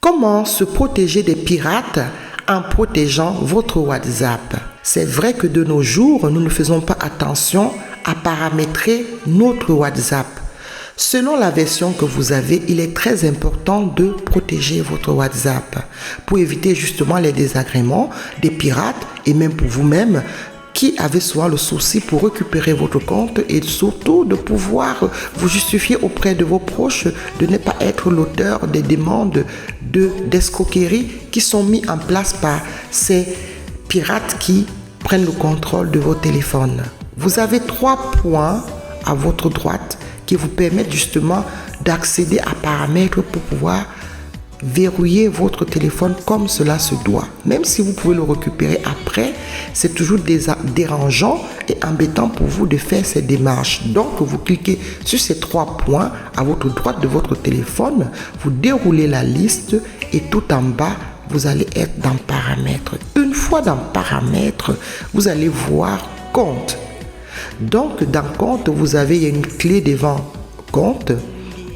Comment se protéger des pirates en protégeant votre WhatsApp? C'est vrai que de nos jours, nous ne faisons pas attention à paramétrer notre WhatsApp. Selon la version que vous avez, il est très important de protéger votre WhatsApp pour éviter justement les désagréments des pirates et même pour vous-même qui avez souvent le souci pour récupérer votre compte et surtout de pouvoir vous justifier auprès de vos proches de ne pas être l'auteur des demandes d'escroquerie qui sont mises en place par ces pirates qui prennent le contrôle de vos téléphones. Vous avez 3 points à votre droite qui vous permettent justement d'accéder à paramètres pour pouvoir verrouiller votre téléphone comme cela se doit. Même si vous pouvez le récupérer après, c'est toujours dérangeant et embêtant pour vous de faire ces démarches. Donc, vous cliquez sur ces 3 points à votre droite de votre téléphone, vous déroulez la liste et tout en bas, vous allez être dans paramètres. Une fois dans paramètres, vous allez voir compte. Donc, dans compte, vous avez une clé devant compte.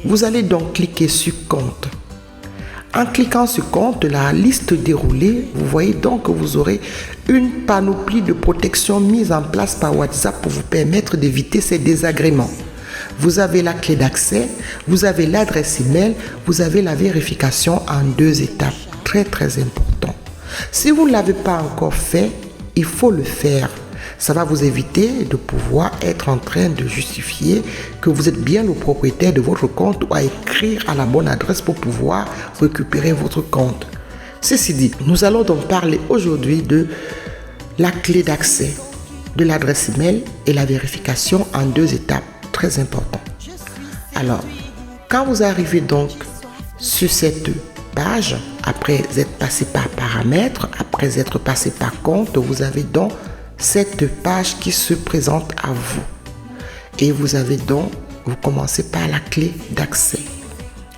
Vous allez donc cliquer sur compte. En cliquant sur compte, la liste déroulée, vous voyez donc que vous aurez une panoplie de protection mise en place par WhatsApp pour vous permettre d'éviter ces désagréments. Vous avez la clé d'accès, vous avez l'adresse email, vous avez la vérification en 2 étapes. Très important. Si vous ne l'avez pas encore fait, il faut le faire. Ça va vous éviter de pouvoir être en train de justifier que vous êtes bien le propriétaire de votre compte ou à écrire à la bonne adresse pour pouvoir récupérer votre compte. Ceci dit, nous allons donc parler aujourd'hui de la clé d'accès, de l'adresse email et la vérification en 2 étapes. Très important. Alors, quand vous arrivez donc sur cette page, après être passé par paramètres, après être passé par compte, vous avez donc cette page qui se présente à vous. Et vous avez donc, vous commencez par la clé d'accès.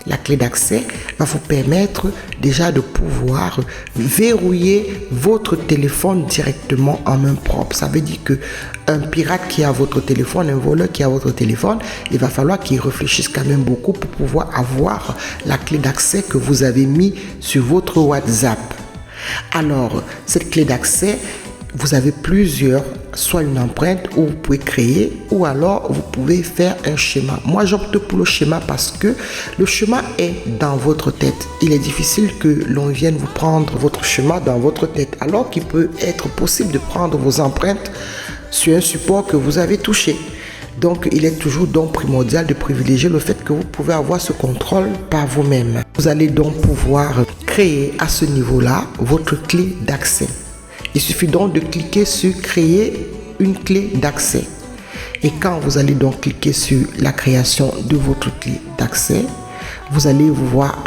La clé d'accès va vous permettre déjà de pouvoir verrouiller votre téléphone directement en main propre. Ça veut dire que un pirate qui a votre téléphone, un voleur qui a votre téléphone, il va falloir qu'il réfléchisse quand même beaucoup pour pouvoir avoir la clé d'accès que vous avez mis sur votre WhatsApp. Alors, cette clé d'accès, vous avez plusieurs, soit une empreinte où vous pouvez créer ou alors vous pouvez faire un schéma. Moi, j'opte pour le schéma parce que le schéma est dans votre tête. Il est difficile que l'on vienne vous prendre votre schéma dans votre tête alors qu'il peut être possible de prendre vos empreintes sur un support que vous avez touché. Donc, il est toujours donc primordial de privilégier le fait que vous pouvez avoir ce contrôle par vous-même. Vous allez donc pouvoir créer à ce niveau-là votre clé d'accès. Il suffit donc de cliquer sur créer une clé d'accès. Et quand vous allez donc cliquer sur la création de votre clé d'accès, vous allez vous voir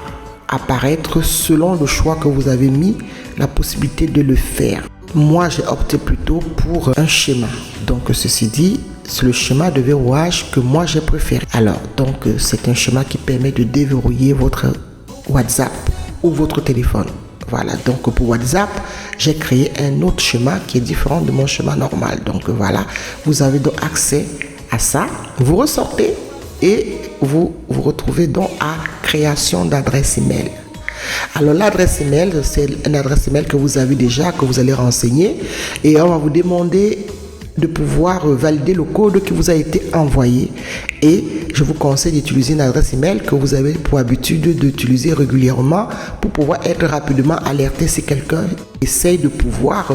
apparaître selon le choix que vous avez mis la possibilité de le faire. Moi, j'ai opté plutôt pour un schéma. Donc, ceci dit, c'est le schéma de verrouillage que moi j'ai préféré. Alors, donc, c'est un schéma qui permet de déverrouiller votre WhatsApp ou votre téléphone. Voilà, donc pour WhatsApp, j'ai créé un autre schéma qui est différent de mon schéma normal. Donc voilà, vous avez donc accès à ça. Vous ressortez et vous vous retrouvez donc à création d'adresse email. Alors l'adresse email, c'est une adresse email que vous avez déjà, que vous allez renseigner. Et on va vous demander de pouvoir valider le code qui vous a été envoyé. Et je vous conseille d'utiliser une adresse email que vous avez pour habitude d'utiliser régulièrement pour pouvoir être rapidement alerté si quelqu'un essaye de pouvoir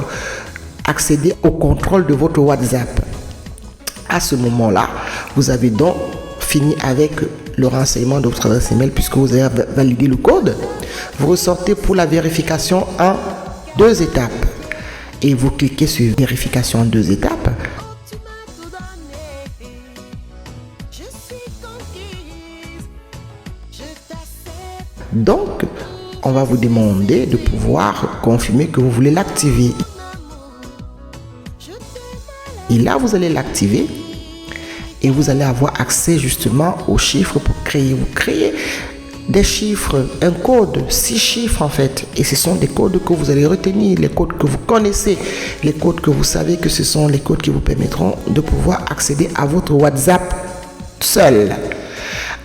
accéder au contrôle de votre WhatsApp. À ce moment-là, vous avez donc fini avec le renseignement de votre adresse email puisque vous avez validé le code. Vous ressortez pour la vérification en 2 étapes. Et vous cliquez sur vérification en 2 étapes. Donc, on va vous demander de pouvoir confirmer que vous voulez l'activer. Et là, vous allez l'activer et vous allez avoir accès justement aux chiffres pour créer. Vous créez des chiffres, un code, 6 chiffres en fait. Et ce sont des codes que vous allez retenir, les codes que vous connaissez, les codes que vous savez que ce sont les codes qui vous permettront de pouvoir accéder à votre WhatsApp seul.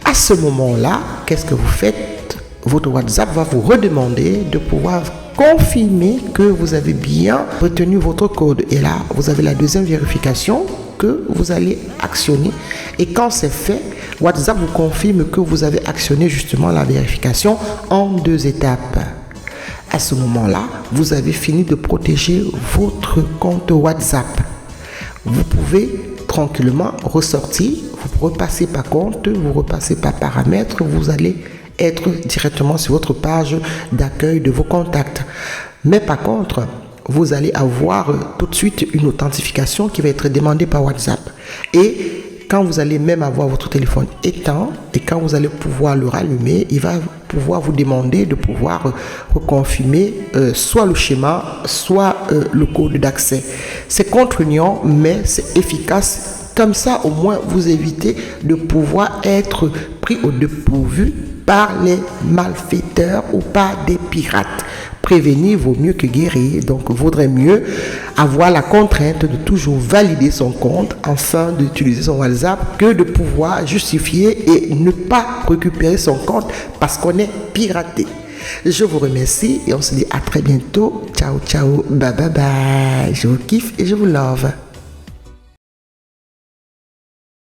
À ce moment-là, qu'est-ce que vous faites? votre WhatsApp va vous redemander de pouvoir confirmer que vous avez bien retenu votre code. Et là, vous avez la deuxième vérification que vous allez actionner. Et quand c'est fait, WhatsApp vous confirme que vous avez actionné justement la vérification en 2 étapes. À ce moment-là, vous avez fini de protéger votre compte WhatsApp. Vous pouvez tranquillement ressortir, vous repassez par compte, vous repassez par paramètres, vous allez être directement sur votre page d'accueil de vos contacts. Mais par contre, vous allez avoir tout de suite une authentification qui va être demandée par WhatsApp. Et quand vous allez même avoir votre téléphone éteint et quand vous allez pouvoir le rallumer, il va pouvoir vous demander de pouvoir reconfirmer soit le schéma, soit le code d'accès. C'est contraignant, mais c'est efficace. Comme ça, au moins, vous évitez de pouvoir être pris au dépourvu par les malfaiteurs ou par des pirates. Prévenir vaut mieux que guérir, donc il vaudrait mieux avoir la contrainte de toujours valider son compte afin d'utiliser son WhatsApp que de pouvoir justifier et ne pas récupérer son compte parce qu'on est piraté. Je vous remercie et on se dit à très bientôt. Ciao, ciao, bye bye bye. Je vous kiffe et je vous love.